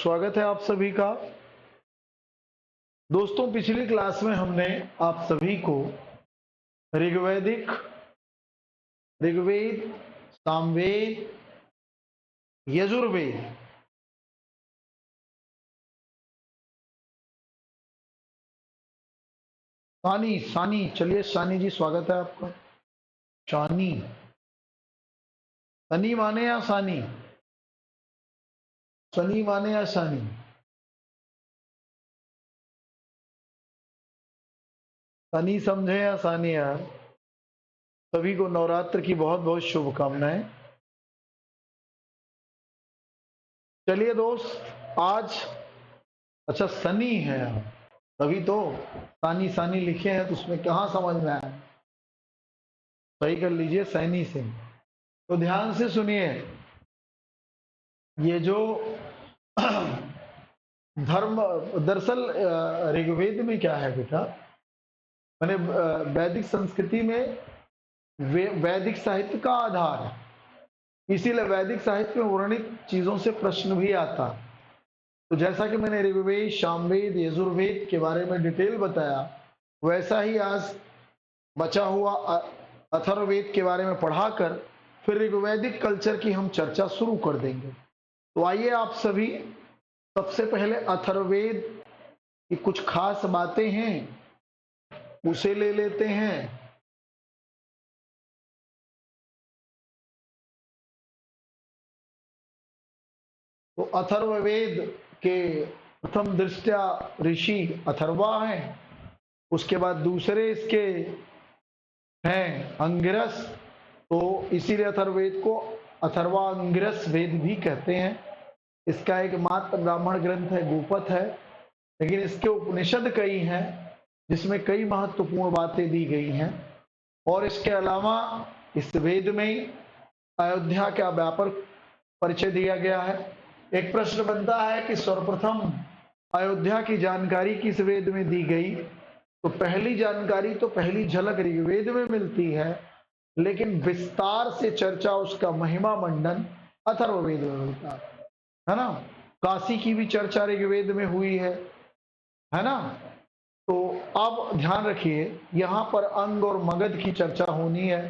स्वागत है आप सभी का। दोस्तों, पिछली क्लास में हमने आप सभी को ऋग्वेद, सामवेद, यजुर्वेद, सानी सानी चलिए सानी जी, स्वागत है आपका। शानी, सनी माने या सानी? सनी माने या सानी? सनी समझे या सानी? यार, सभी को नवरात्र की बहुत बहुत शुभकामनाएं। चलिए दोस्त, आज अच्छा सनी है, तभी तो सानी सानी लिखे हैं, तो उसमें कहाँ समझ में आया? सही कर लीजिए, सैनी से। तो ध्यान से सुनिए, ये जो धर्म, दरअसल ऋग्वेद में क्या है बेटा, मैंने वैदिक संस्कृति में वैदिक साहित्य का आधार है, इसीलिए वैदिक साहित्य में वर्णित चीजों से प्रश्न भी आता। तो जैसा कि मैंने ऋग्वेद, सामवेद, यजुर्वेद के बारे में डिटेल बताया, वैसा ही आज बचा हुआ अथर्ववेद के बारे में पढ़ाकर फिर ऋग्वैदिक कल्चर की हम चर्चा शुरू कर देंगे। तो आइए आप सभी, सबसे पहले अथर्ववेद की कुछ खास बातें हैं उसे ले लेते हैं। तो अथर्ववेद के प्रथम दृष्टया ऋषि अथर्वा हैं, उसके बाद दूसरे इसके हैं अंगिरस, तो इसीलिए अथर्ववेद को अथर्वा अंगिरस वेद भी कहते हैं। इसका एक मात्र ब्राह्मण ग्रंथ है, गोपथ है, लेकिन इसके उपनिषद कई हैं जिसमें कई महत्वपूर्ण बातें दी गई हैं। और इसके अलावा इस वेद में अयोध्या का व्यापक परिचय दिया गया है। एक प्रश्न बनता है कि सर्वप्रथम अयोध्या की जानकारी किस वेद में दी गई? तो पहली जानकारी तो पहली झलक ऋग्वेद में मिलती है, लेकिन विस्तार से चर्चा, उसका महिमा मंडन अथर्ववेद में मिलता है ना। काशी की भी चर्चा ऋग्वेद में हुई है ना। तो अब ध्यान रखिए, यहाँ पर अंग और मगध की चर्चा होनी है।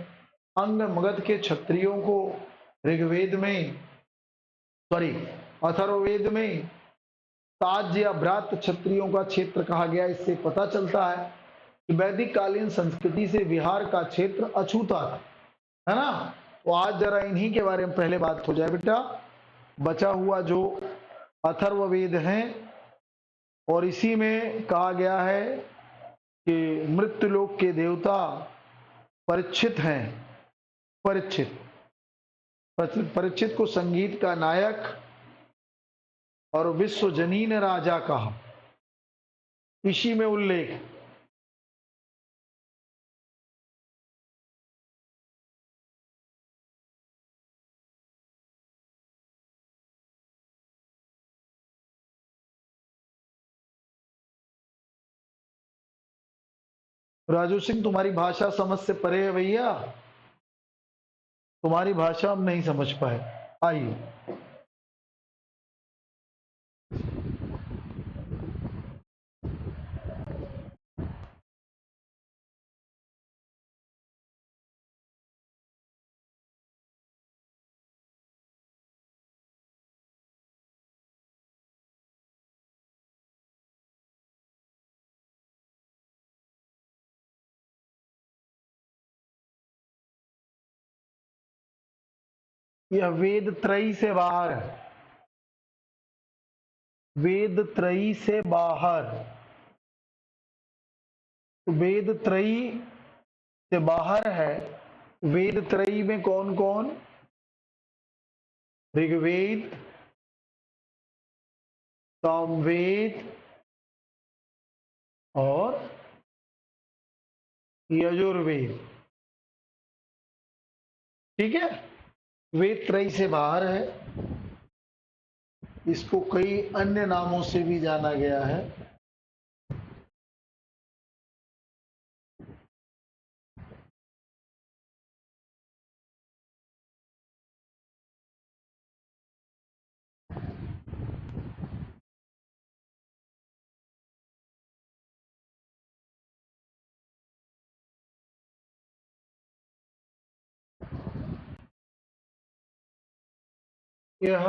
अंग मगध के क्षत्रियों को ऋग्वेद में, सॉरी, अथर्ववेद में ताज या भ्रात क्षत्रियों का क्षेत्र कहा गया। इससे पता चलता है कि वैदिक कालीन संस्कृति से बिहार का क्षेत्र अछूता था, है ना। तो आज जरा इन्हीं के बारे में पहले बात हो जाए बेटा। बचा हुआ जो अथर्ववेद है, और इसी में कहा गया है कि मृत्युलोक के देवता परीक्षित हैं। परीक्षित परीक्षित को संगीत का नायक और विश्वजनीन राजा कहा, इसी में उल्लेख। राजू सिंह, तुम्हारी भाषा समझ से परे है भैया, तुम्हारी भाषा हम नहीं समझ पाए। आइए, यह वेद त्रयी से बाहर है, वेद त्रयी से बाहर। वेद त्रयी से बाहर है। वेद त्रयी में कौन कौन? ऋग्वेद, सामवेद और यजुर्वेद। ठीक है, वेद त्रयी से बाहर है। इसको कई अन्य नामों से भी जाना गया है। यह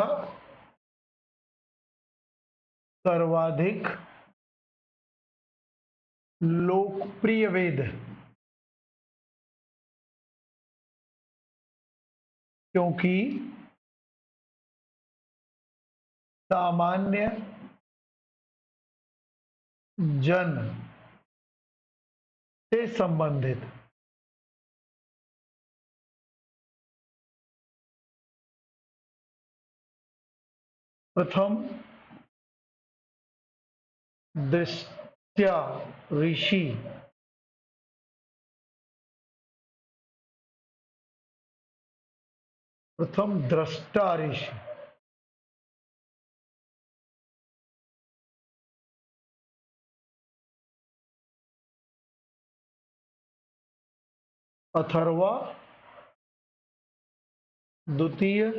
सर्वाधिक लोकप्रिय वेद है क्योंकि सामान्य जन से संबंधित। प्रथम दृष्टया ऋषि प्रथम दृष्टा ऋषि अथर्वा, द्वितीय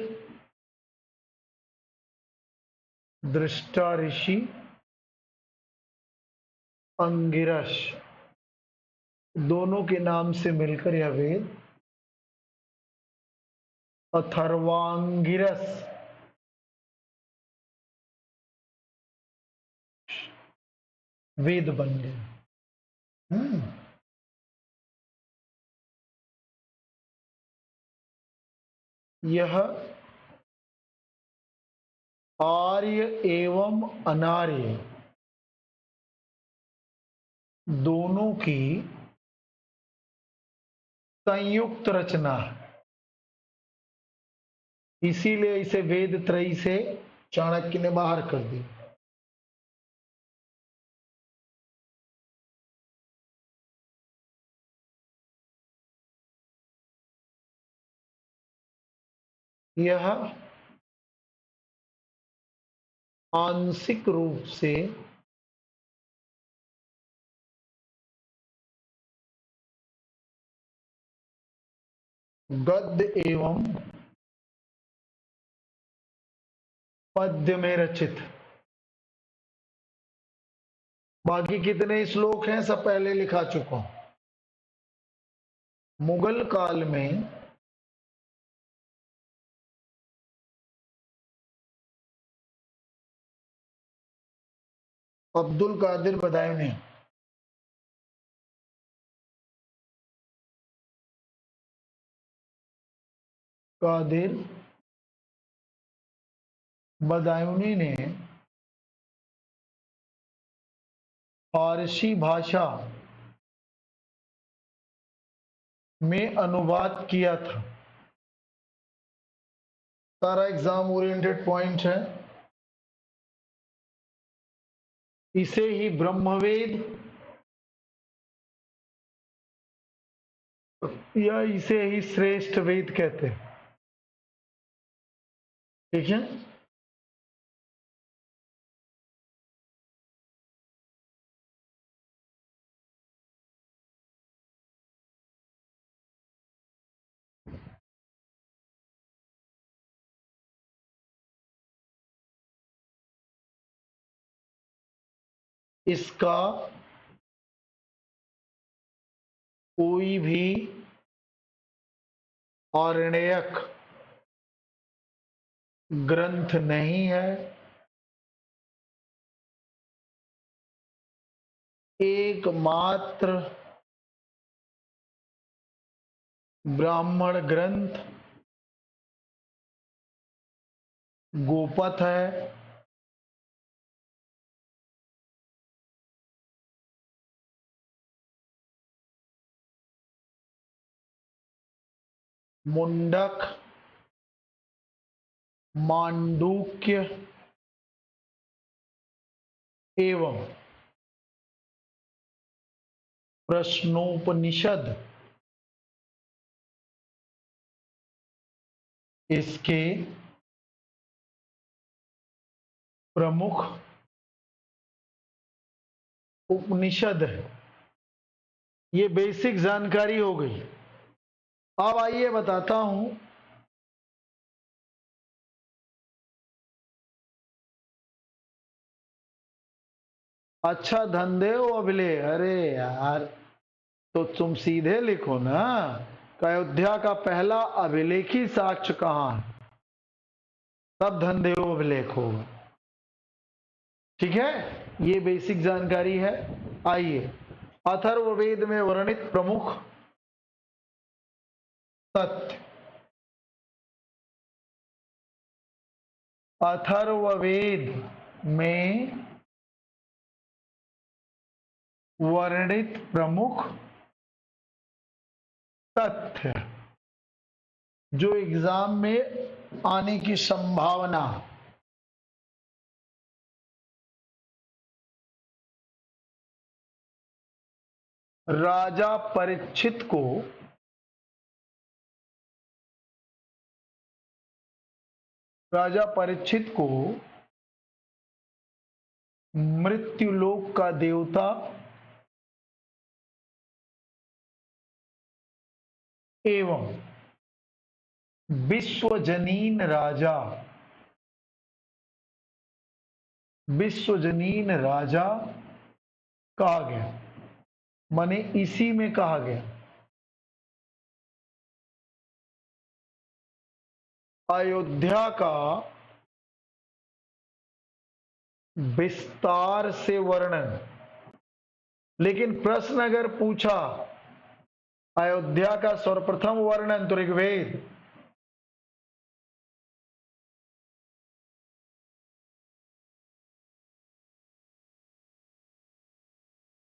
दृष्टा ऋषि अंगिरस, दोनों के नाम से मिलकर यह वेद अथर्वांगिरस वेद बन गए। यह आर्य एवं अनार्य दोनों की संयुक्त रचना है, इसीलिए इसे वेद त्रयी से चाणक्य ने बाहर कर दिया। यह आंशिक रूप से गद्य एवं पद्य में रचित। बाकी कितने श्लोक हैं सब पहले लिखा चुका हूं। मुगल काल में अब्दुल कादिर बदायूनी कादिर बदायूनी ने फारसी भाषा में अनुवाद किया था। सारा एग्जाम ओरिएंटेड पॉइंट है। इसे ही ब्रह्मवेद या इसे ही श्रेष्ठ वेद कहते हैं। ठीक है, इसका कोई भी आरण्यक ग्रंथ नहीं है। एकमात्र ब्राह्मण ग्रंथ गोपथ है। मुंडक, मांडूक्य एवं प्रश्नोपनिषद इसके प्रमुख उपनिषद है। ये बेसिक जानकारी हो गई। अब आइए बताता हूं अच्छा धनदेव अभिले। अरे यार, तो तुम सीधे लिखो ना, अयोध्या का पहला अभिलेखी साक्ष्य कहां है? तब धनदेव अभिलेख होगा। ठीक है, ये बेसिक जानकारी है। आइए, अथर्ववेद में वर्णित प्रमुख तथ्य। अथर्ववेद में वर्णित प्रमुख तथ्य जो एग्जाम में आने की संभावना। राजा परीक्षित को मृत्युलोक का देवता एवं विश्वजनीन राजा कहा गया, माने इसी में कहा गया। अयोध्या का विस्तार से वर्णन। लेकिन प्रश्न अगर पूछा अयोध्या का सर्वप्रथम वर्णन तो ऋग्वेद।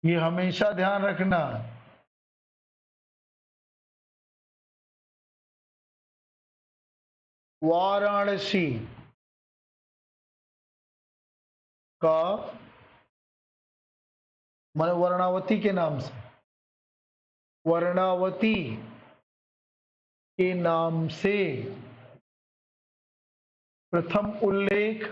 ये हमेशा ध्यान रखना। वाराणसी का माने वर्णावती के नाम से, वर्णावती के नाम से प्रथम उल्लेख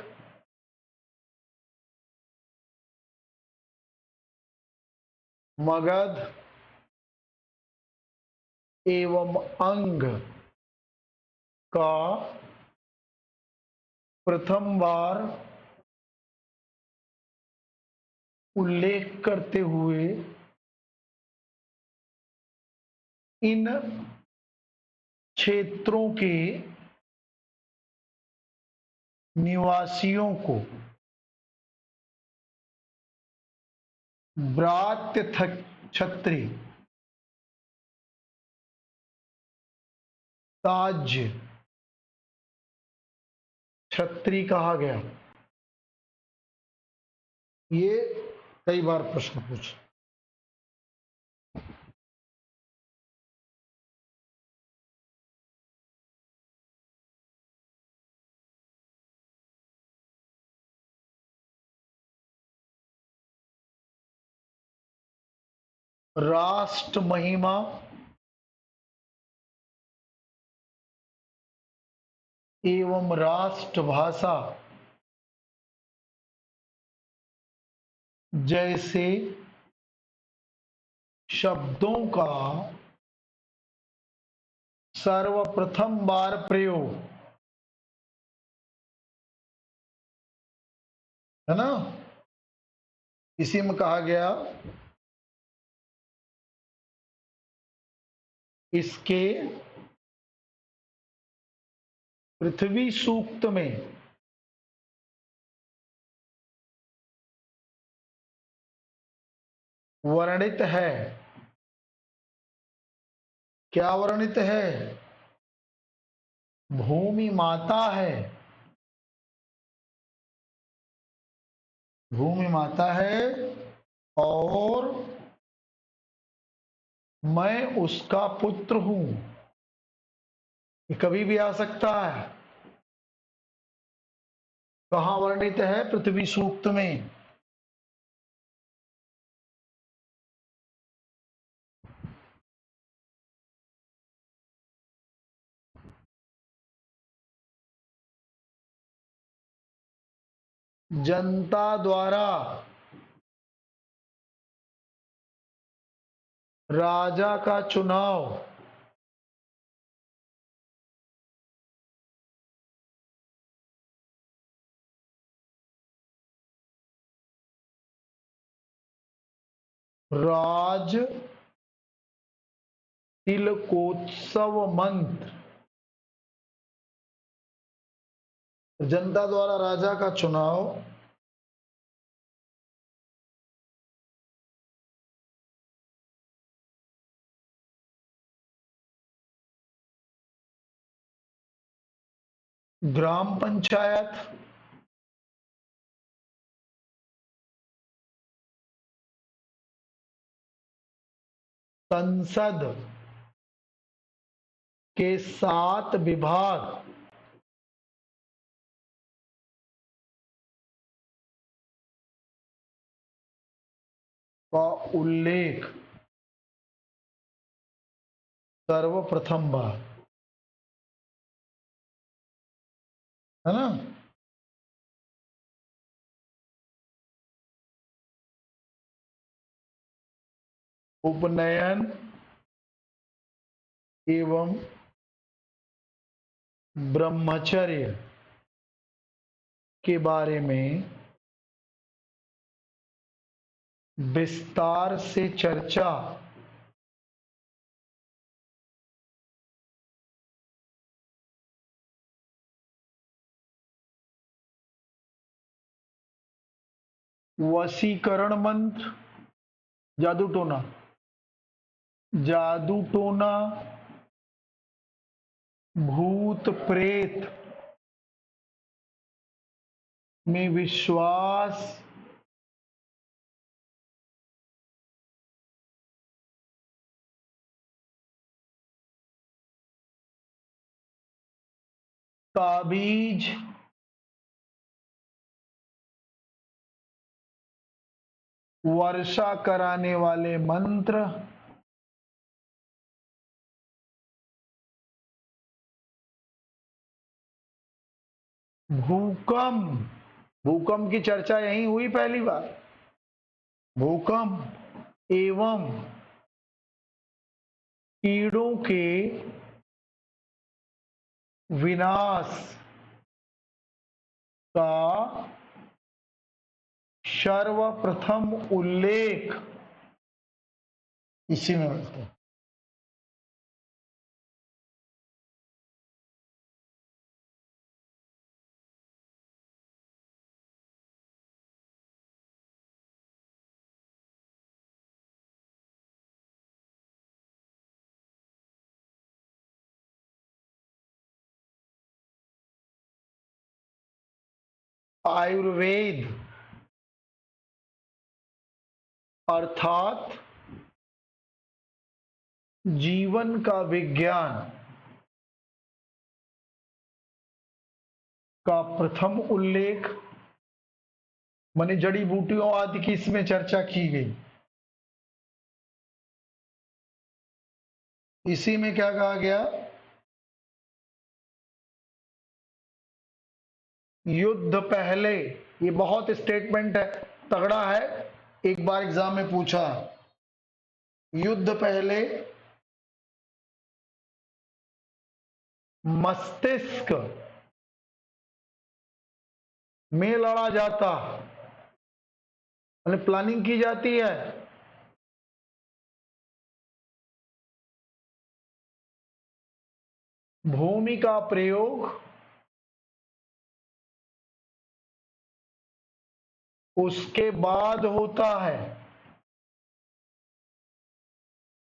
मगध एवं अंग का प्रथम बार उल्लेख करते हुए इन क्षेत्रों के निवासियों को ब्रात्य क्षत्रिय, ताज्य क्षत्रिय कहा गया। ये कई बार प्रश्न पूछे। राष्ट्र महिमा एवं राष्ट्रभाषा जैसे शब्दों का सर्वप्रथम बार प्रयोग, है ना, इसी में कहा गया इसके पृथ्वी सूक्त में वर्णित है। क्या वर्णित है? भूमि माता है, भूमि माता है और मैं उसका पुत्र हूं। ये कभी भी आ सकता है। कहां वर्णित है? पृथ्वी सूक्त में। जनता द्वारा राजा का चुनाव राज तिलकोत्सव मंत्र जनता द्वारा राजा का चुनाव, ग्राम पंचायत, संसद के 7 विभाग का उल्लेख सर्वप्रथम बार, है ना। उपनयन एवं ब्रह्मचर्य के बारे में विस्तार से चर्चा वशीकरण मंत्र, जादू टोना, जादू टोना, भूत प्रेत में विश्वास, ताबीज, वर्षा कराने वाले मंत्र, भूकंप, भूकंप की चर्चा यहीं हुई पहली बार, भूकंप एवं कीड़ों के विनाश का सर्वप्रथम उल्लेख इसी में मिलता है। आयुर्वेद अर्थात जीवन का विज्ञान का प्रथम उल्लेख, माने जड़ी बूटियों आदि की इसमें चर्चा की गई। इसी में क्या कहा गया, युद्ध पहले, ये बहुत स्टेटमेंट है, तगड़ा है, एक बार एग्जाम में पूछा, युद्ध पहले मस्तिष्क में लड़ा जाता, मतलब प्लानिंग की जाती है, भूमि का प्रयोग उसके बाद होता है,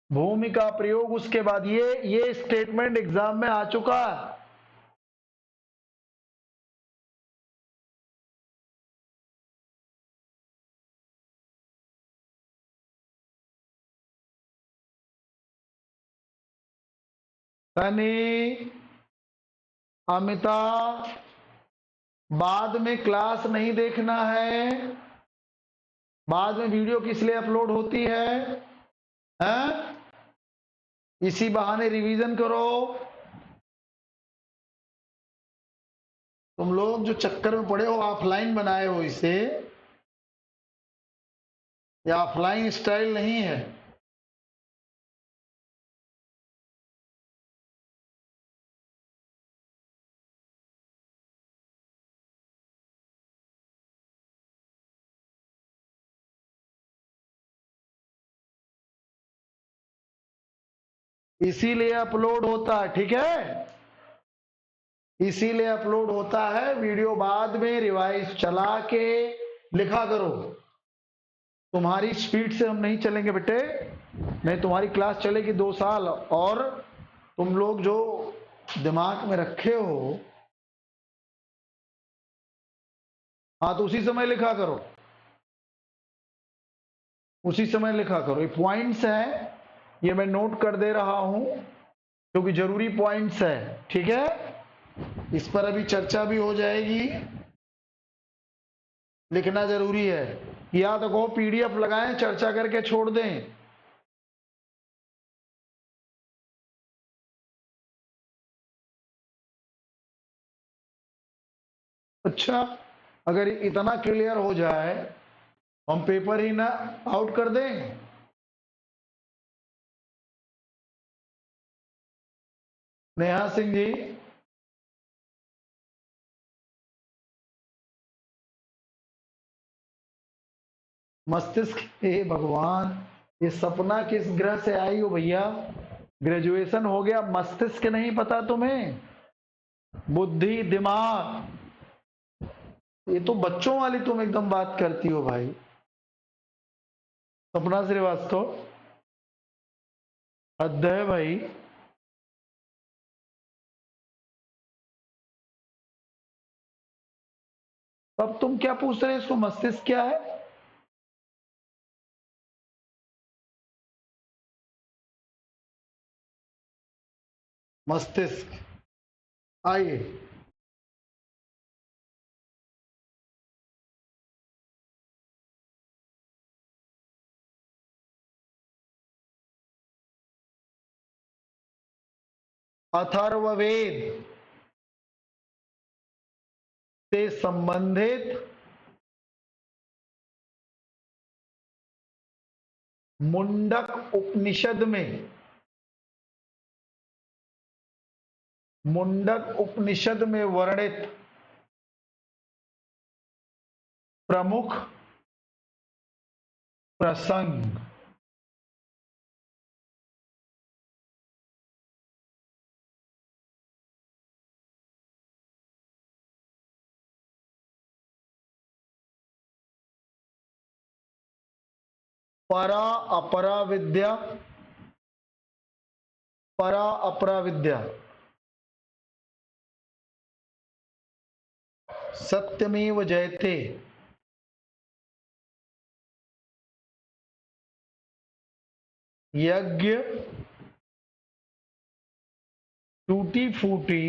भूमि का प्रयोग उसके बाद, ये स्टेटमेंट एग्जाम में आ चुका है। सनी, अमिता, बाद में क्लास नहीं देखना है, बाद में वीडियो किस लिए अपलोड होती है, हैं? इसी बहाने रिवीजन करो। तुम लोग जो चक्कर में पड़े हो, ऑफलाइन बनाए हो इसे, या ऑफलाइन स्टाइल नहीं है। इसीलिए अपलोड होता है, ठीक है। इसीलिए अपलोड होता है वीडियो, बाद में रिवाइज चला के लिखा करो। तुम्हारी स्पीड से हम नहीं चलेंगे बेटे, नहीं तुम्हारी क्लास चलेगी 2 साल, और तुम लोग जो दिमाग में रखे हो, हाँ तो उसी समय लिखा करो, उसी समय लिखा करो। ये पॉइंट्स हैं, ये मैं नोट कर दे रहा हूं क्योंकि जरूरी पॉइंट्स है, ठीक है। इस पर अभी चर्चा भी हो जाएगी, लिखना जरूरी है। या तो कहो पीडीएफ लगाएं, चर्चा करके छोड़ दें। अच्छा, अगर इतना क्लियर हो जाए हम पेपर ही ना आउट कर दें। नेहा सिंह जी, मस्तिष्क, हे भगवान, ये सपना किस ग्रह से आई हो भैया? ग्रेजुएशन हो गया, मस्तिष्क नहीं पता तुम्हें? बुद्धि, दिमाग, ये तो बच्चों वाली तुम एकदम बात करती हो भाई। सपना श्रीवास्तव, हद है भाई। तब तुम क्या पूछ रहे, इसको मस्तिष्क क्या है? मस्तिष्क, आइए। अथर्ववेद से संबंधित मुंडक उपनिषद में, मुंडक उपनिषद में वर्णित प्रमुख प्रसंग, परा अपरा विद्या, परा अपरा विद्या, सत्यमेव जयते, यज्ञ टूटी फूटी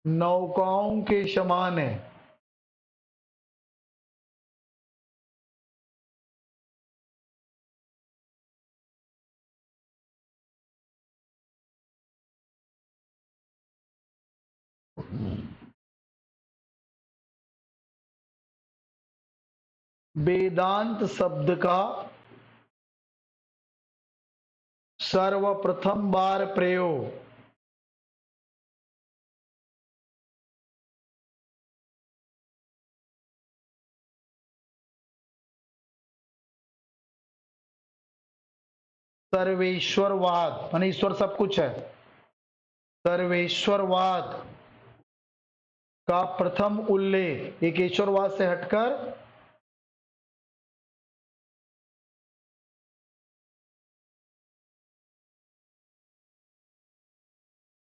नौकाओं के समान है। वेदांत शब्द का सर्वप्रथम बार प्रयोग सर्वेश्वरवाद, माने ईश्वर सब कुछ है, सर्वेश्वरवाद का प्रथम उल्लेख, एक ईश्वरवाद से हटकर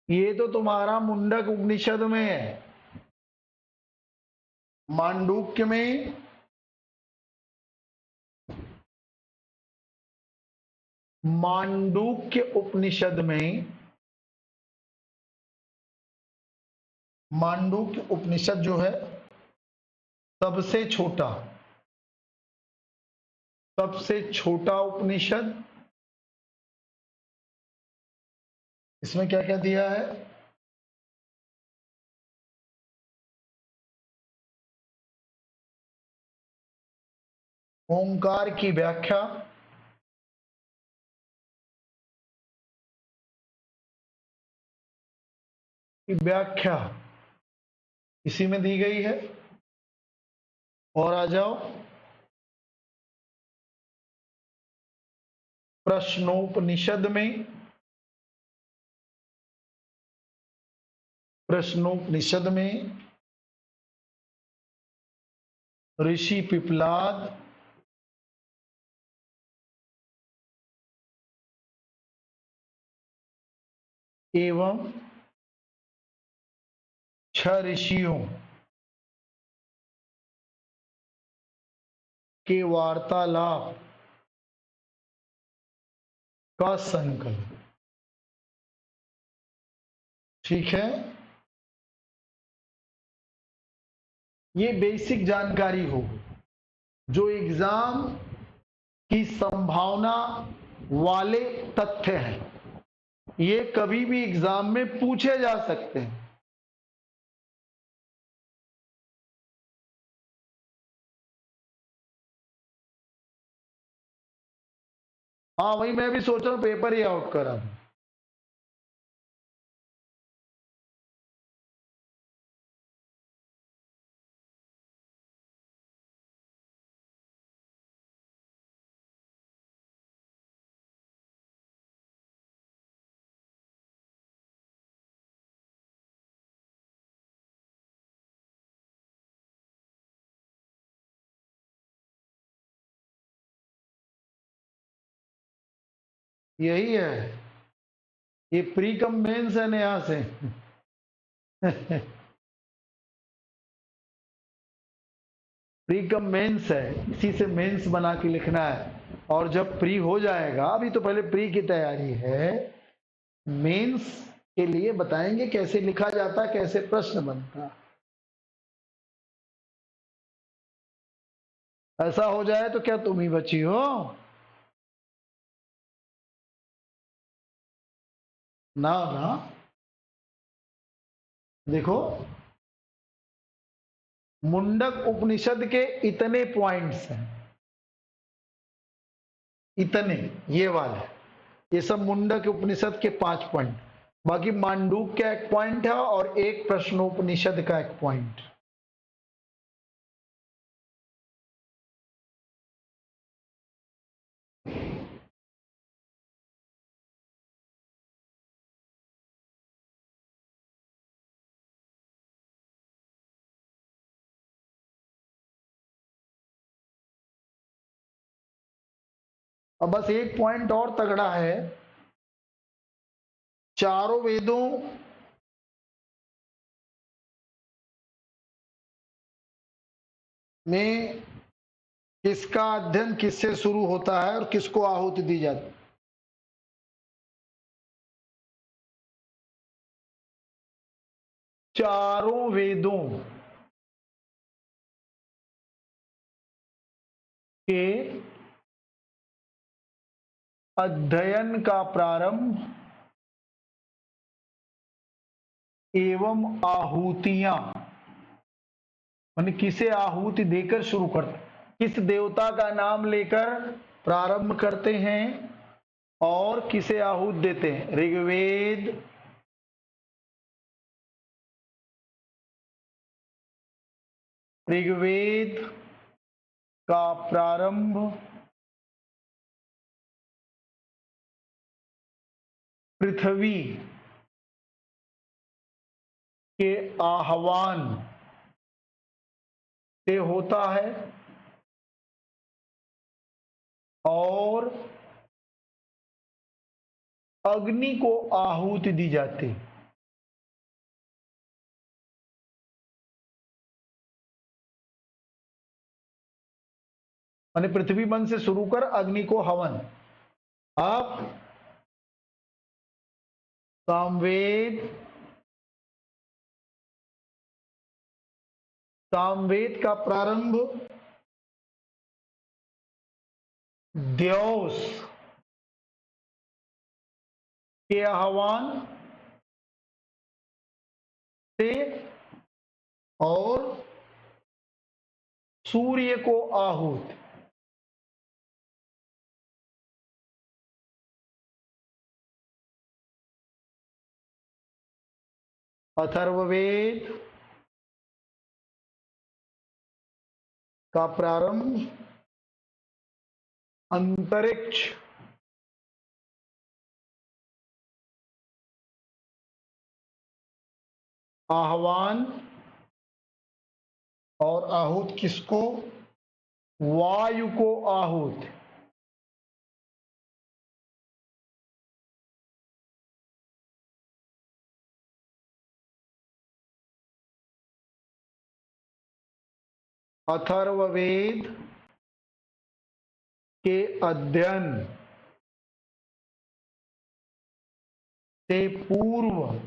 ये तो तुम्हारा मुंडक उपनिषद में है। मांडूक्य में, मांडूक्य उपनिषद में, मांडूक्य उपनिषद जो है सबसे छोटा, सबसे छोटा उपनिषद, इसमें क्या क्या दिया है? ओंकार की व्याख्या, व्याख्या इसी में दी गई है। और आ जाओ, प्रश्नोपनिषद में प्रश्नोपनिषद में ऋषि पिपलाद एवं 6 ऋषियों के वार्तालाप का संकलन। ठीक है, ये बेसिक जानकारी होगी जो एग्जाम की संभावना वाले तथ्य हैं, ये कभी भी एग्जाम में पूछे जा सकते हैं। हाँ, वही मैं भी सोच रहा हूं पेपर ही आउट करा दूं। यही है, ये प्री कम मेंस है नेहा से। प्री कम मेंस है, इसी से मेंस बना के लिखना है, और जब प्री हो जाएगा, अभी तो पहले प्री की तैयारी है, मेंस के लिए बताएंगे कैसे लिखा जाता है, कैसे प्रश्न बनता है। ऐसा हो जाए तो क्या तुम ही बची हो? ना ना, देखो मुंडक उपनिषद के इतने पॉइंट्स हैं, इतने, ये वाले, ये सब मुंडक उपनिषद के 5 पॉइंट, बाकी मांडूक का एक पॉइंट है और एक प्रश्नोपनिषद का एक पॉइंट। अब बस एक पॉइंट और तगड़ा है, चारों वेदों में किसका अध्ययन किससे शुरू होता है और किसको आहुति दी जाती है? चारों वेदों के अध्ययन का प्रारंभ एवं आहुतियां, माने किसे आहुति देकर शुरू करते, किस देवता का नाम लेकर प्रारंभ करते हैं और किसे आहुति देते हैं? ऋग्वेद, ऋग्वेद का प्रारंभ पृथ्वी के आह्वान से होता है और अग्नि को आहुति दी जाती है। माने पृथ्वी मन से शुरू कर अग्नि को हवन। आप सामवेद, सामवेद का प्रारंभ द्यौस के आह्वान से और सूर्य को आहुति, अथर्ववेद का प्रारंभ अंतरिक्ष आह्वान और आहूत किसको? वायु को आहूत। अथर्ववेद के अध्ययन से पूर्व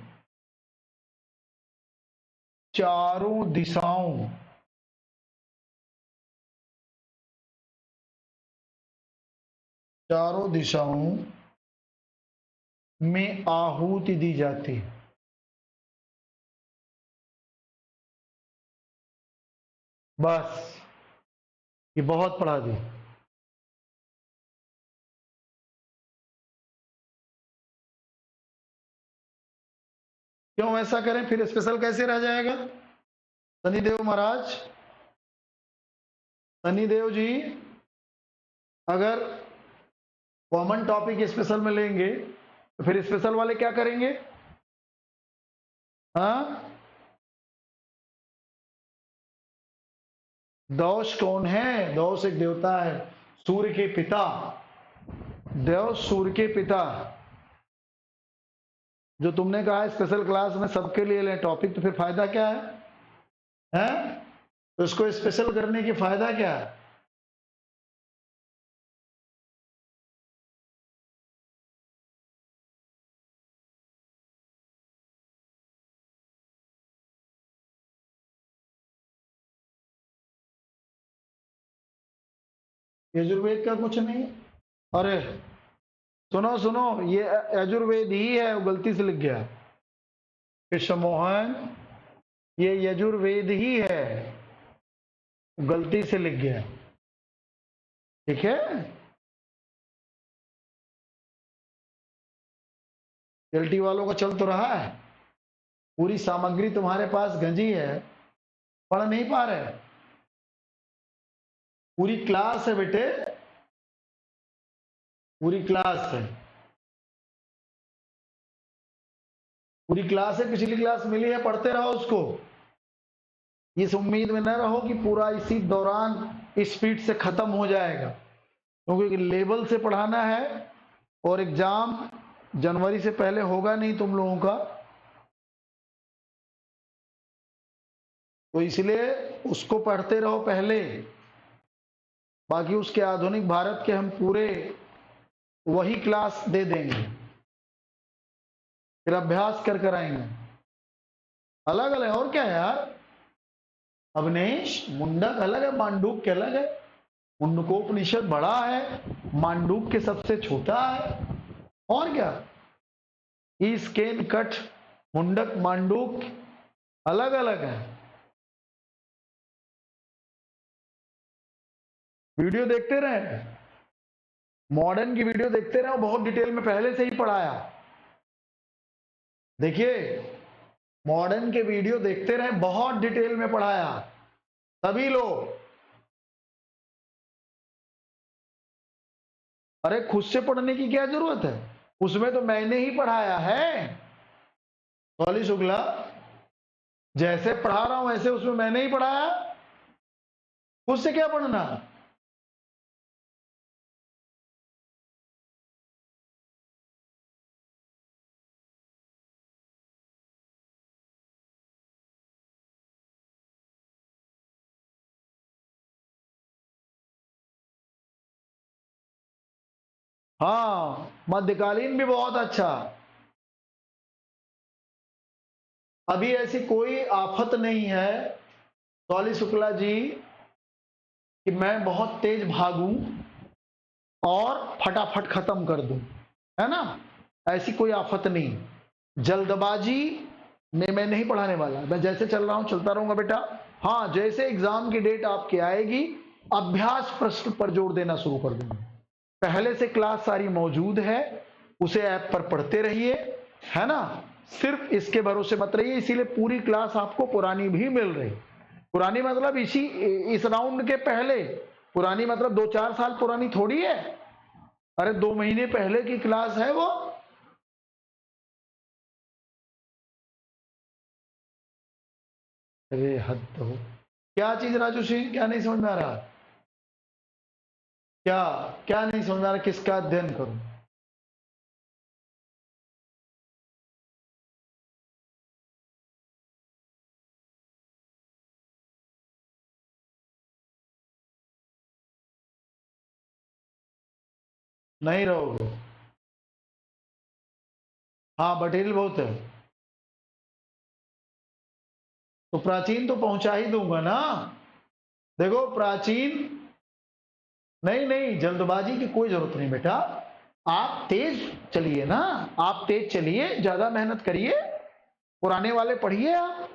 चारों दिशाओं में आहुति दी जाती है। बस ये बहुत पढ़ा दी। क्यों ऐसा करें? फिर स्पेशल कैसे रह जाएगा? शनिदेव महाराज, शनिदेव जी, अगर कॉमन टॉपिक स्पेशल में लेंगे तो फिर स्पेशल वाले क्या करेंगे? हाँ, दौश कौन है? दौश एक देवता है, सूर्य के पिता। देव सूर्य के पिता। जो तुमने कहा स्पेशल क्लास में सबके लिए लें टॉपिक, तो फिर फायदा क्या है? हैं? तो इसको स्पेशल करने की फायदा क्या है? यजुर्वेद का कुछ नहीं। अरे सुनो सुनो, ये यजुर्वेद ही है, वो गलती से लिख गया कृष्ण मोहन, ये यजुर्वेद ही है, गलती से लिख गया। ठीक है, एलटी वालों का चल तो रहा है। पूरी सामग्री तुम्हारे पास गंजी है, पढ़ नहीं पा रहे। पूरी क्लास है बेटे, पूरी क्लास है, पूरी क्लास है। पिछली क्लास मिली है, पढ़ते रहो उसको। इस उम्मीद में न रहो कि पूरा इसी दौरान स्पीड से खत्म हो जाएगा, क्योंकि लेवल से पढ़ाना है और एग्जाम जनवरी से पहले होगा नहीं तुम लोगों का, तो इसलिए उसको पढ़ते रहो पहले। बाकी उसके आधुनिक भारत के हम पूरे वही क्लास दे देंगे, फिर अभ्यास कर कर आएंगे। अलग अलग और क्या है यार? अवनेश, मुंडक अलग है, मांडूक के अलग है। मुंडकोपनिषद बड़ा है, मांडूक के सबसे छोटा है। और क्या? ईस केन कठ मुंडक मांडूक अलग अलग है। वीडियो देखते रहे, मॉडर्न की वीडियो देखते रहे, बहुत डिटेल में पहले से ही पढ़ाया। देखिए, मॉडर्न के वीडियो देखते रहे, बहुत डिटेल में पढ़ाया सभी लोग। अरे खुद से पढ़ने की क्या जरूरत है? उसमें तो मैंने ही पढ़ाया है। सॉली शुक्ला, जैसे पढ़ा रहा हूं वैसे उसमें मैंने ही पढ़ाया, खुद से क्या पढ़ना? हाँ, मध्यकालीन भी बहुत अच्छा। अभी ऐसी कोई आफत नहीं है सॉली शुक्ला जी कि मैं बहुत तेज भागूं और फटाफट खत्म कर दूं, है ना? ऐसी कोई आफत नहीं। जल्दबाजी में मैं नहीं पढ़ाने वाला, मैं जैसे चल रहा हूं चलता रहूंगा बेटा। हाँ, जैसे एग्जाम की डेट आपकी आएगी, अभ्यास प्रश्न पर जोर देना शुरू कर दूंगा। पहले से क्लास सारी मौजूद है, उसे ऐप पर पढ़ते रहिए, है ना? सिर्फ इसके भरोसे मत रहिए, इसीलिए पूरी क्लास आपको पुरानी भी मिल रही। पुरानी मतलब इस राउंड के पहले, पुरानी मतलब 2-4 साल पुरानी थोड़ी है। अरे 2 महीने पहले की क्लास है वो। अरे हद हो। क्या चीज राजू सिंह, क्या नहीं समझ में आ रहा? क्या क्या नहीं समझ में आ रहा? किसका अध्ययन करूं? नहीं रहोगे? हाँ मटेरियल बहुत है। तो प्राचीन तो पहुंचा ही दूंगा ना। देखो प्राचीन, नहीं नहीं, जल्दबाजी की कोई जरूरत नहीं बेटा। आप तेज चलिए ना, आप तेज चलिए, ज्यादा मेहनत करिए, पुराने वाले पढ़िए आप।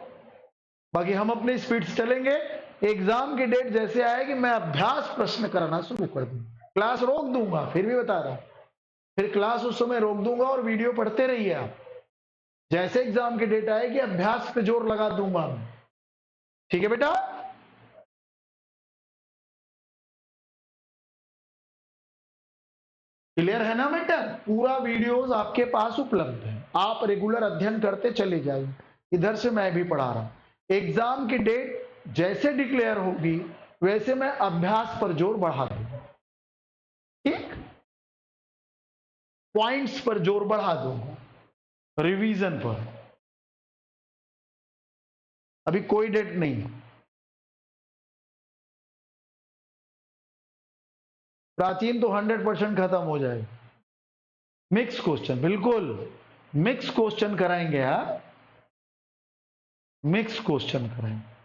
बाकी हम अपने स्पीड से चलेंगे। एग्जाम की डेट जैसे आएगी मैं अभ्यास प्रश्न कराना शुरू कर दूंगा, क्लास रोक दूंगा, फिर भी बता रहा हूं। फिर क्लास उस समय रोक दूंगा और वीडियो पढ़ते रहिए आप। जैसे एग्जाम की डेट आएगी अभ्यास पे जोर लगा दूंगा मैं। ठीक है बेटा? क्लियर है ना बेटा? पूरा वीडियोस आपके पास उपलब्ध है, आप रेगुलर अध्ययन करते चले जाइए। इधर से मैं भी पढ़ा रहा हूं। एग्जाम की डेट जैसे डिक्लेयर होगी वैसे मैं अभ्यास पर जोर बढ़ा दूंगा। ठीक, पॉइंट्स पर जोर बढ़ा दूंगा, रिवीजन पर। अभी कोई डेट नहीं। प्राचीन तो 100% खत्म हो जाएगा। मिक्स क्वेश्चन, बिल्कुल मिक्स क्वेश्चन कराएंगे यार, मिक्स क्वेश्चन कराएंगे।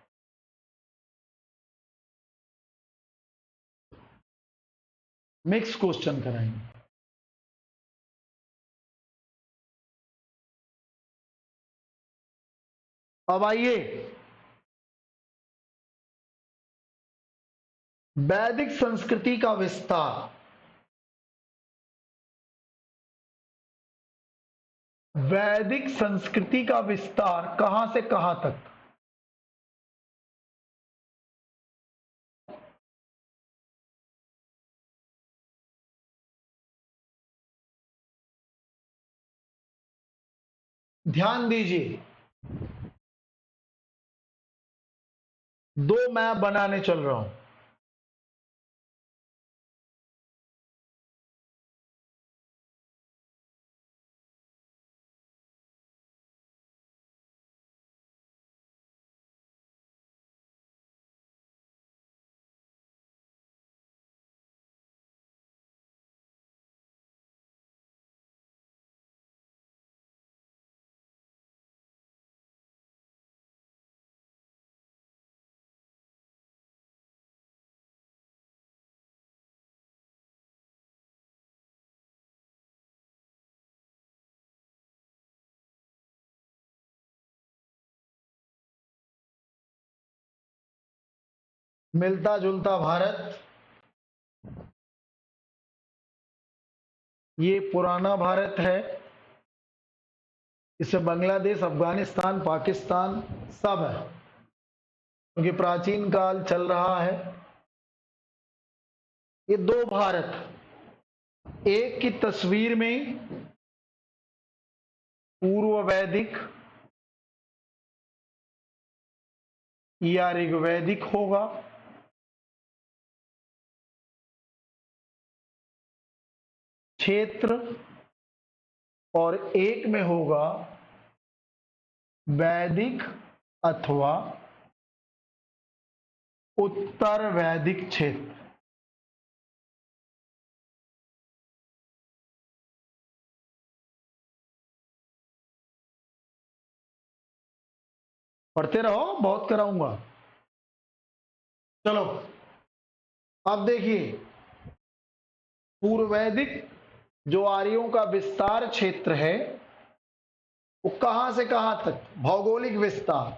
मिक्स क्वेश्चन कराएंगे। अब आइए, वैदिक संस्कृति का विस्तार। वैदिक संस्कृति का विस्तार कहां से कहां तक? ध्यान दीजिए, दो मैप बनाने चल रहा हूं। मिलता जुलता भारत, ये पुराना भारत है। इसमें बांग्लादेश, अफगानिस्तान, पाकिस्तान सब है, क्योंकि प्राचीन काल चल रहा है। ये दो भारत, एक की तस्वीर में पूर्व वैदिक या ऋग्वैदिक होगा, क्षेत्र, और एक में होगा वैदिक अथवा उत्तर वैदिक क्षेत्र। पढ़ते रहो, बहुत कराऊंगा। चलो अब देखिए, पूर्व वैदिक जो आर्यों का विस्तार क्षेत्र है वो कहां से कहां तक, भौगोलिक विस्तार।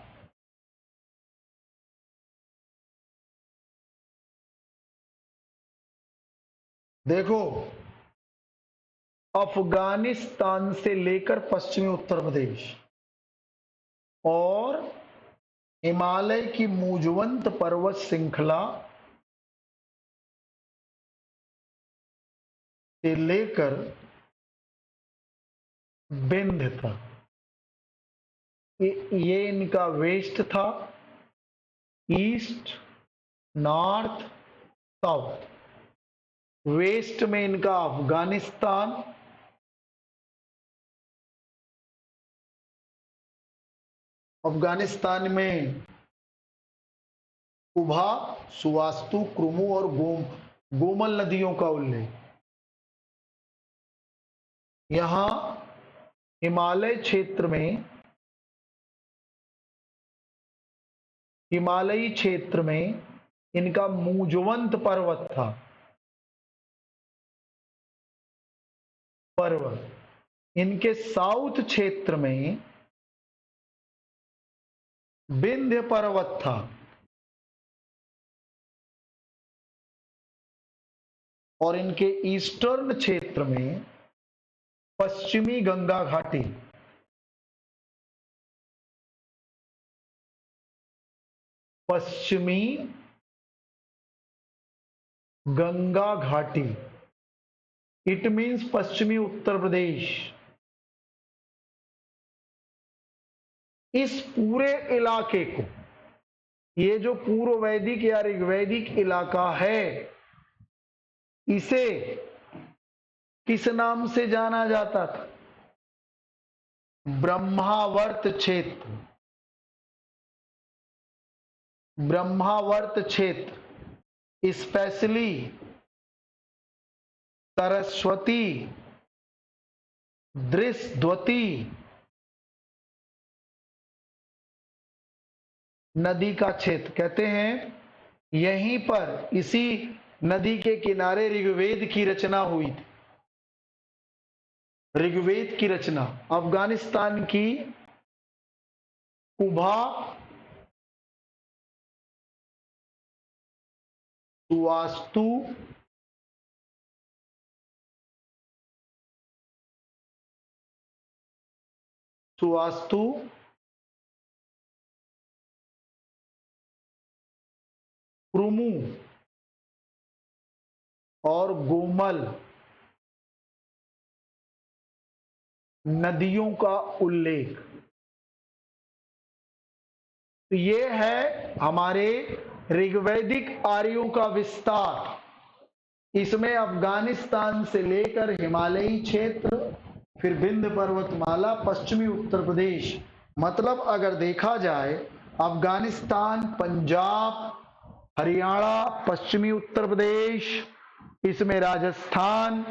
देखो, अफगानिस्तान से लेकर पश्चिमी उत्तर प्रदेश और हिमालय की मूजवंत पर्वत श्रृंखला से लेकर विंध्य तक, ये इनका वेस्ट था। East, north, south. वेस्ट में इनका अफगानिस्तान, अफगानिस्तान में कुभा, सुवास्तु, क्रुमु और गोमल नदियों का उल्लेख। यहां हिमालय क्षेत्र में, हिमालयी क्षेत्र में इनका मूजवंत पर्वत था, पर्वत। इनके साउथ क्षेत्र में विंध्य पर्वत था, और इनके ईस्टर्न क्षेत्र में पश्चिमी गंगा घाटी, पश्चिमी गंगा घाटी, इट मीन्स पश्चिमी उत्तर प्रदेश। इस पूरे इलाके को, ये जो पूर्व वैदिक या ऋग्वैदिक इलाका है, इसे किस नाम से जाना जाता था? ब्रह्मावर्त क्षेत्र। ब्रह्मावर्त क्षेत्र स्पेशली सरस्वती, दृश्यवती नदी का क्षेत्र कहते हैं। यहीं पर इसी नदी के किनारे ऋग्वेद की रचना हुई थी। ऋग्वेद की रचना अफगानिस्तान की कुभा, सुवास्तु, क्रुमु और गोमल नदियों का उल्लेख। तो ये है हमारे ऋग्वैदिक आर्यों का विस्तार। इसमें अफगानिस्तान से लेकर हिमालयी क्षेत्र, फिर विंध्य पर्वतमाला, पश्चिमी उत्तर प्रदेश, मतलब अगर देखा जाए अफगानिस्तान, पंजाब, हरियाणा, पश्चिमी उत्तर प्रदेश, इसमें राजस्थान,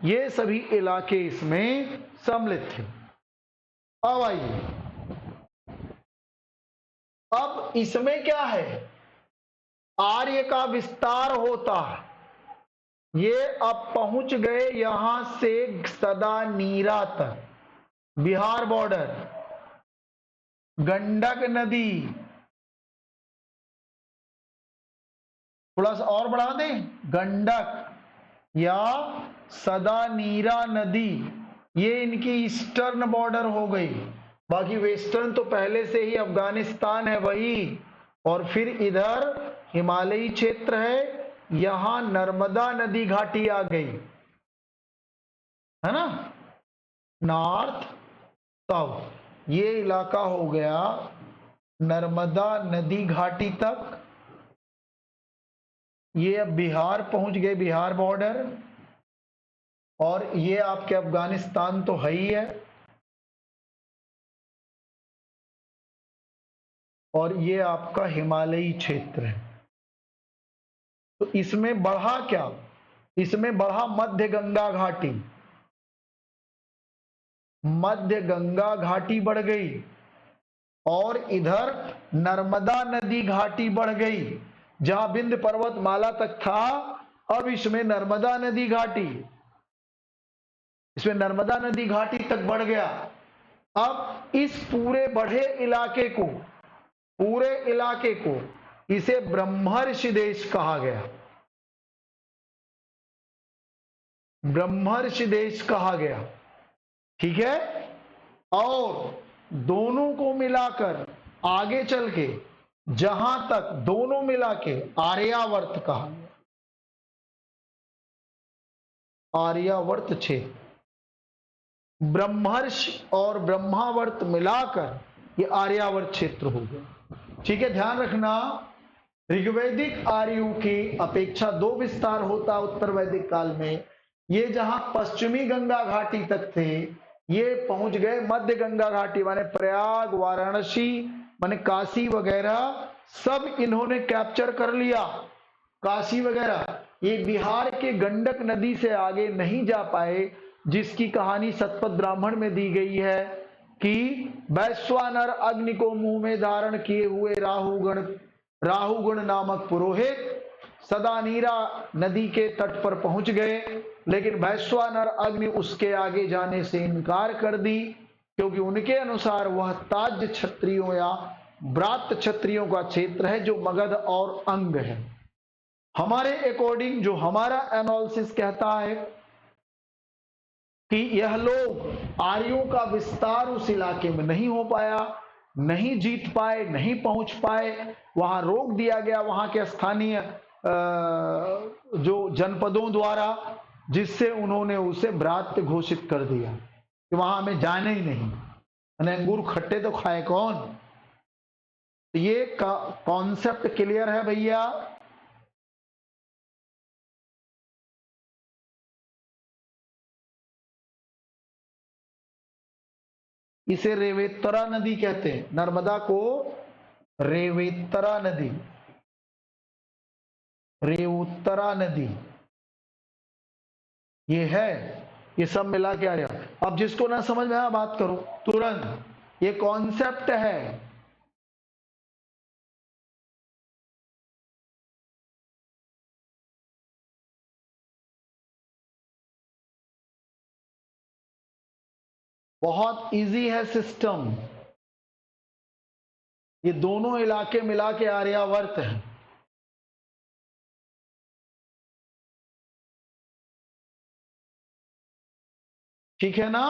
ये सभी इलाके इसमें सम्मिलित थे। अब आइए, अब इसमें क्या है? आर्य का विस्तार होता है। ये अब पहुंच गए यहां से सदा नीरा तक, बिहार बॉर्डर, गंडक नदी, थोड़ा सा और बढ़ा दें, गंडक या सदा नीरा नदी, ये इनकी ईस्टर्न बॉर्डर हो गई। बाकी वेस्टर्न तो पहले से ही अफगानिस्तान है वही, और फिर इधर हिमालयी क्षेत्र है, यहां नर्मदा नदी घाटी आ गई, है ना, नॉर्थ साउथ, ये इलाका हो गया नर्मदा नदी घाटी तक। ये अब बिहार पहुंच गए, बिहार बॉर्डर, और ये आपके अफगानिस्तान तो है ही है, और ये आपका हिमालयी क्षेत्र है। तो इसमें बढ़ा क्या? इसमें बढ़ा मध्य गंगा घाटी, मध्य गंगा घाटी बढ़ गई, और इधर नर्मदा नदी घाटी बढ़ गई। जहां विंध्य पर्वतमाला तक था, अब इसमें नर्मदा नदी घाटी, इसमें नर्मदा नदी घाटी तक बढ़ गया। अब इस पूरे बढ़े इलाके को, पूरे इलाके को इसे ब्रह्मर्षि देश कहा गया, ब्रह्मर्षि देश कहा गया, ठीक है। और दोनों को मिलाकर आगे चल के जहां तक दोनों मिला के आर्यावर्त कहा गया, आर्यावर्त क्षेत्र, ब्रह्मर्षि और ब्रह्मावर्त मिलाकर ये आर्यावर्त क्षेत्र हो गया, ठीक है। ध्यान रखना, ऋग्वैदिक आर्यों की अपेक्षा दो विस्तार होता उत्तर वैदिक काल में। ये जहां पश्चिमी गंगा घाटी तक थे, ये पहुंच गए मध्य गंगा घाटी, माने प्रयाग, वाराणसी, माने काशी वगैरह सब इन्होंने कैप्चर कर लिया। काशी वगैरह ये बिहार के गंडक नदी से आगे नहीं जा पाए, जिसकी कहानी सतपथ ब्राह्मण में दी गई है कि वैश्वानर अग्नि को मुंह में धारण किए हुए राहुगण नामक पुरोहित सदानीरा नदी के तट पर पहुंच गए, लेकिन वैश्वानर अग्नि उसके आगे जाने से इनकार कर दी, क्योंकि उनके अनुसार वह ताज क्षत्रियों या ब्रात क्षत्रियों का क्षेत्र है जो मगध और अंग है। हमारे अकॉर्डिंग जो हमारा एनालिसिस कहता है कि यह लोग आर्यों का विस्तार उस इलाके में नहीं हो पाया, नहीं जीत पाए, नहीं पहुंच पाए, वहां रोक दिया गया वहां के स्थानीय जो जनपदों द्वारा, जिससे उन्होंने उसे ब्रात्य घोषित कर दिया कि वहां हमें जाना ही नहीं, अंगूर खट्टे तो खाए कौन। ये कॉन्सेप्ट क्लियर है भैया। इसे रेवेतरा नदी कहते हैं, नर्मदा को रेवेतरा नदी, रेउत्तरा नदी ये है। ये सब मिला के आ रहा। अब जिसको ना समझ में आया बात करो तुरंत, ये कॉन्सेप्ट है। बहुत इजी है सिस्टम। ये दोनों इलाके मिला के आर्यावर्त है। ठीक है ना।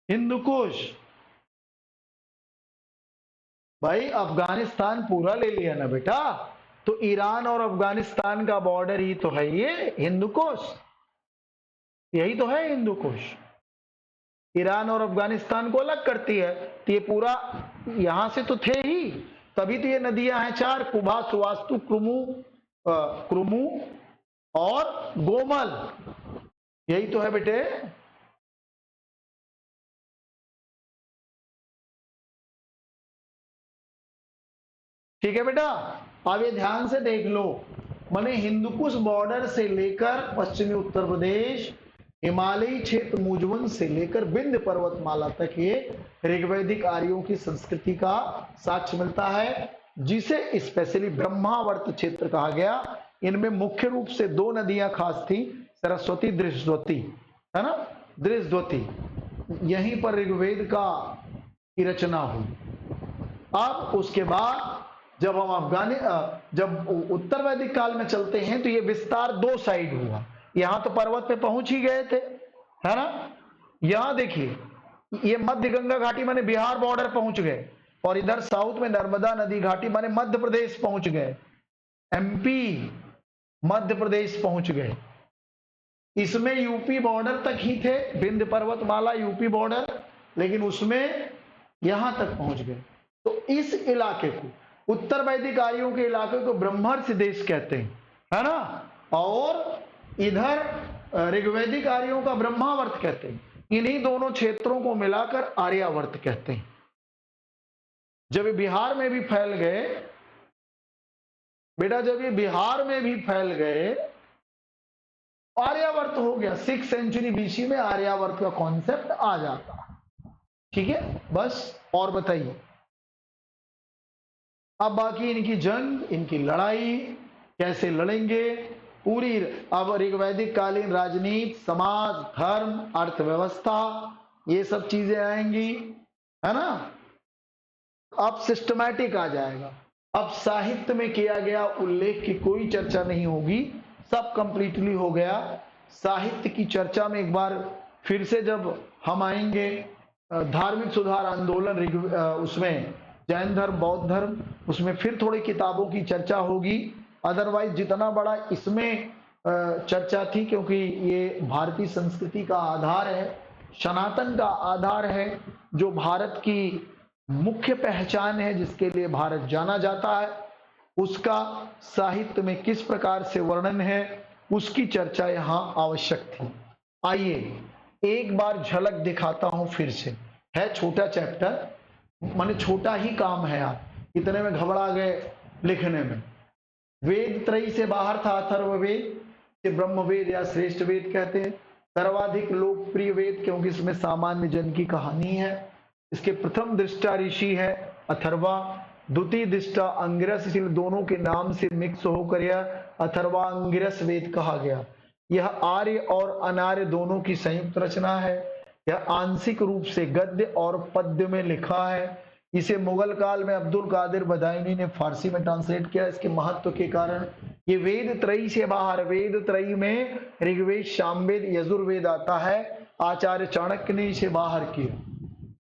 हिंदुकुश भाई अफगानिस्तान पूरा ले लिया ना बेटा, तो ईरान और अफगानिस्तान का बॉर्डर ही तो है ये हिंदुकुश, यही तो है हिंदुकुश। ईरान और अफगानिस्तान को अलग करती है, तो ये पूरा यहां से तो थे ही, तभी तो ये नदियां हैं चार, कुबा, सुवास्तु, क्रुमु और गोमल, यही तो है बेटे। ठीक है बेटा। अब ये ध्यान से देख लो, माने हिंदुकुश बॉर्डर से लेकर पश्चिमी उत्तर प्रदेश, हिमालयी क्षेत्र मुजवन से लेकर विंध्य पर्वतमाला तक ये ऋग्वैदिक आर्यों की संस्कृति का साक्ष्य मिलता है, जिसे स्पेशली ब्रह्मावर्त क्षेत्र कहा गया। इनमें मुख्य रूप से दो नदियां खास थी, सरस्वती, दृशद्वती, है ना, दृशद्वती। यहीं पर ऋग्वेद का की रचना हुई। अब उसके बाद जब हम जब उत्तर वैदिक काल में चलते हैं, तो ये विस्तार दो साइड हुआ। यहां तो पर्वत पे पहुंच ही गए थे, है ना। यहां देखिए, ये मध्य गंगा घाटी माने बिहार बॉर्डर पहुंच गए, और इधर साउथ में नर्मदा नदी घाटी माने मध्य प्रदेश पहुंच गए, एमपी, मध्य प्रदेश पहुंच गए। इसमें यूपी बॉर्डर तक ही थे, विंध्य पर्वतमाला यूपी बॉर्डर, लेकिन उसमें यहां तक पहुंच गए। तो इस इलाके को, उत्तर वैदिक आर्यों के इलाके को ब्रह्मर्षि देश कहते हैं, है ना, और इधर ऋग्वैदिक आर्यों का ब्रह्मावर्त कहते हैं। इन्हीं दोनों क्षेत्रों को मिलाकर आर्यावर्त कहते हैं। जब ये बिहार में भी फैल गए बेटा, जब ये बिहार में भी फैल गए, आर्यावर्त हो गया। 6th सेंचुरी बीसी में आर्यावर्त का कॉन्सेप्ट आ जाता। ठीक है, बस और बताइए। अब बाकी इनकी जंग, इनकी लड़ाई कैसे लड़ेंगे, पूरी अब ऋग्वैदिक कालीन राजनीति, समाज, धर्म, अर्थव्यवस्था, ये सब चीजें आएंगी, है ना। अब सिस्टमैटिक आ जाएगा। अब साहित्य में किया गया उल्लेख की कोई चर्चा नहीं होगी, सब कंप्लीटली हो गया। साहित्य की चर्चा में एक बार फिर से जब हम आएंगे, धार्मिक सुधार आंदोलन, उसमें जैन धर्म, बौद्ध धर्म, उसमें फिर थोड़ी किताबों की चर्चा होगी। अदरवाइज जितना बड़ा इसमें चर्चा थी, क्योंकि ये भारतीय संस्कृति का आधार है, सनातन का आधार है, जो भारत की मुख्य पहचान है, जिसके लिए भारत जाना जाता है, उसका साहित्य में किस प्रकार से वर्णन है, उसकी चर्चा यहाँ आवश्यक थी। आइए एक बार झलक दिखाता हूं फिर से। है छोटा चैप्टर, माने छोटा ही काम है, आप इतने में घबरा गए लिखने में। वेद त्रयी से बाहर था अथर्ववेद, से ब्रह्म वेद या श्रेष्ठ वेद कहते हैं। सर्वाधिक लोकप्रिय वेद, क्योंकि इसमें सामान्य जन की कहानी है। इसके प्रथम दृष्टा ऋषि है अथर्वा, द्वितीय दृष्टा अंगिरस, इसलिए दोनों के नाम से मिक्स होकर यह अथर्वा अंगिरस वेद कहा गया। यह आर्य और अनार्य दोनों की संयुक्त रचना है। यह आंशिक रूप से गद्य और पद्य में लिखा है। इसे मुगल काल में अब्दुल कादिर बदायूनी ने फारसी में ट्रांसलेट किया। इसके महत्व के कारण ये वेद त्रयी से बाहर, वेद त्रयी में ऋग्वेद, सामवेद, यजुर्वेद आता है। आचार्य चाणक्य ने इसे बाहर किया।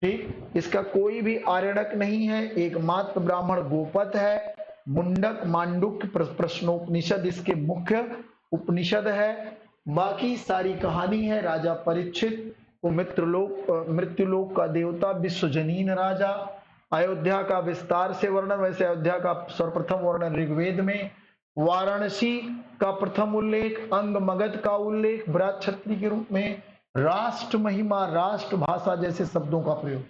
ठीक, इसका कोई भी आर्यणक नहीं है, एकमात्र ब्राह्मण गोपद है। मुंडक, मांडुक, प्रश्नोपनिषद इसके मुख्य उपनिषद है। बाकी सारी कहानी है राजा परीक्षित को मृत्युलोक का देवता, विश्वजनीन राजा। अयोध्या का विस्तार से वर्णन, वैसे अयोध्या का सर्वप्रथम वर्णन ऋग्वेद में। वाराणसी का प्रथम उल्लेख, अंग मगध का उल्लेख बृहत क्षत्रिय के रूप में, राष्ट्र महिमा, राष्ट्र भाषा जैसे शब्दों का प्रयोग।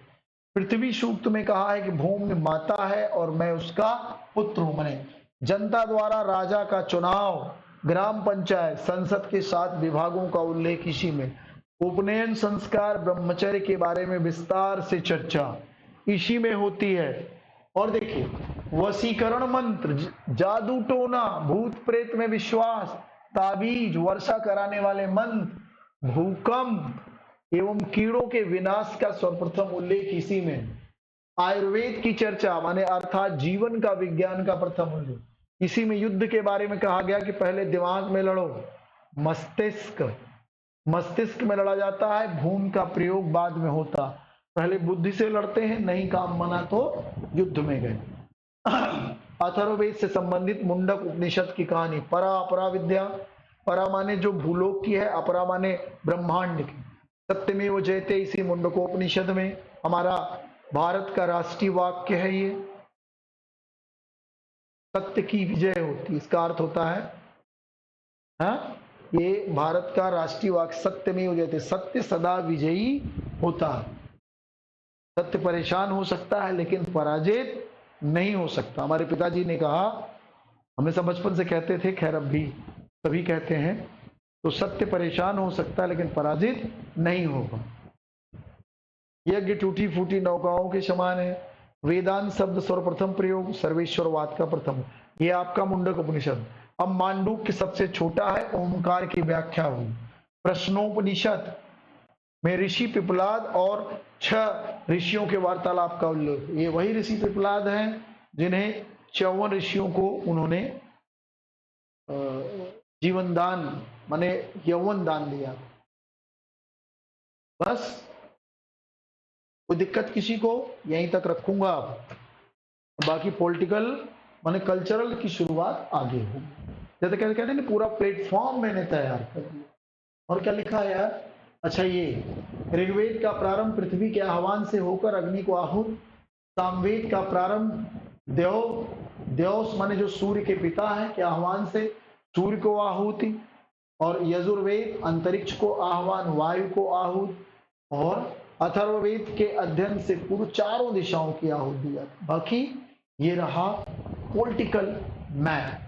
पृथ्वी सूक्त में कहा है कि भूमि माता है और मैं उसका पुत्र हूं। मैंने जनता द्वारा राजा का चुनाव, ग्राम पंचायत, संसद के 7 विभागों का उल्लेख इसी में। उपनयन संस्कार, ब्रह्मचर्य के बारे में विस्तार से चर्चा इसी में होती है। और देखिए, वशीकरण मंत्र, जादू टोना, भूत प्रेत में विश्वास, ताबीज, वर्षा कराने वाले मंत्र, भूकंप एवं कीड़ों के विनाश का सर्वप्रथम उल्लेख इसी में। आयुर्वेद की चर्चा, माने अर्थात जीवन का विज्ञान का प्रथम उल्लेख इसी में। युद्ध के बारे में कहा गया कि पहले दिमाग में लड़ो, मस्तिष्क में लड़ा जाता है, भूमि का प्रयोग बाद में होता। पहले बुद्धि से लड़ते हैं, नहीं काम बना तो युद्ध में गए। अथर्ववेद से संबंधित मुंडक उपनिषद की कहानी, परा अपरा विद्या, परा माने जो भूलोक की है, अपरा माने ब्रह्मांड की। सत्यमेव जयते इसी मुंडकोपनिषद में। हमारा भारत का राष्ट्रीय वाक्य है ये, सत्य की विजय होती, इसका अर्थ होता है, हाँ, ये भारत का राष्ट्रीय वाक्य सत्यमेव जयते, सत्य सदा विजयी होता है। सत्य परेशान हो सकता है लेकिन पराजित नहीं हो सकता। हमारे पिताजी ने कहा, हमेशा बचपन से कहते थे, खैर अब भी सभी कहते हैं, तो सत्य परेशान हो सकता है लेकिन पराजित नहीं होगा। यज्ञ टूटी फूटी नौकाओं के समान है। वेदांत शब्द सर्वप्रथम प्रयोग सर्वेश्वरवाद का प्रथम, ये आपका मुंडक उपनिषद। अब मांडूक के सबसे छोटा है, ओमकार की व्याख्या हुई। प्रश्नोपनिषद में ऋषि पिपलाद और 6 ऋषियों के वार्तालाप का उल्लेख। ये वही ऋषि पिपलाद हैं जिन्हें 54 ऋषियों को उन्होंने जीवन दान माने यौवन दान दिया। बस, कोई दिक्कत किसी को, यहीं तक रखूंगा। बाकी पॉलिटिकल माने कल्चरल की शुरुआत आगे होगी। जैसे कहते हैं पूरा प्लेटफॉर्म मैंने तैयार कर दिया। और क्या लिखा है यार, अच्छा ये ऋग्वेद का प्रारंभ पृथ्वी के आह्वान से होकर अग्नि को आहूत, सामवेद का प्रारंभ देवस माने जो सूर्य के पिता है के आह्वान से सूर्य को आहुति, और यजुर्वेद अंतरिक्ष को आह्वान, वायु को आहूत, और अथर्ववेद के अध्ययन से पूर्व चारों दिशाओं की आहुति दी जाती। बाकी ये रहा पॉलिटिकल मैप,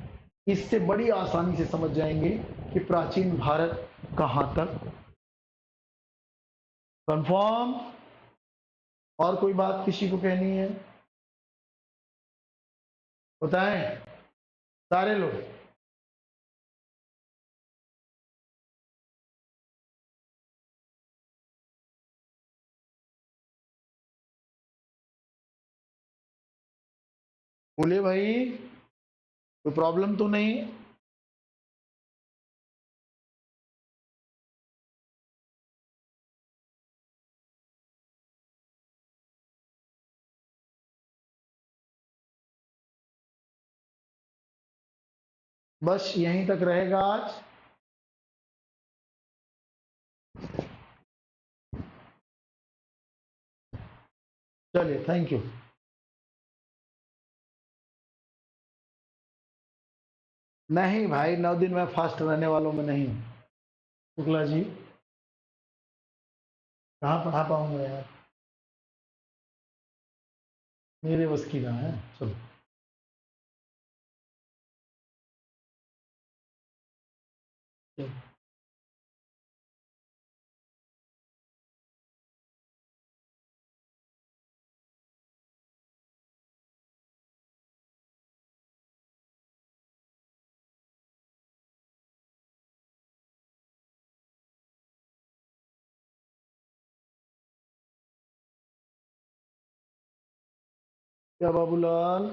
इससे बड़ी आसानी से समझ जाएंगे कि प्राचीन भारत कहां तक। कंफर्म? और कोई बात किसी को कहनी है, बताएं सारे लोग। बोलिए भाई, कोई प्रॉब्लम तो नहीं? बस यहीं तक रहेगा आज। चलिए, थैंक यू। नहीं भाई, 9 दिन मैं फास्ट रहने वालों में नहीं हूँ। शुक्ला जी, कहाँ पढ़ा पाऊंगा यार, मेरे बस की कहाँ है। चलो। चलो। क्या बाबूलाल?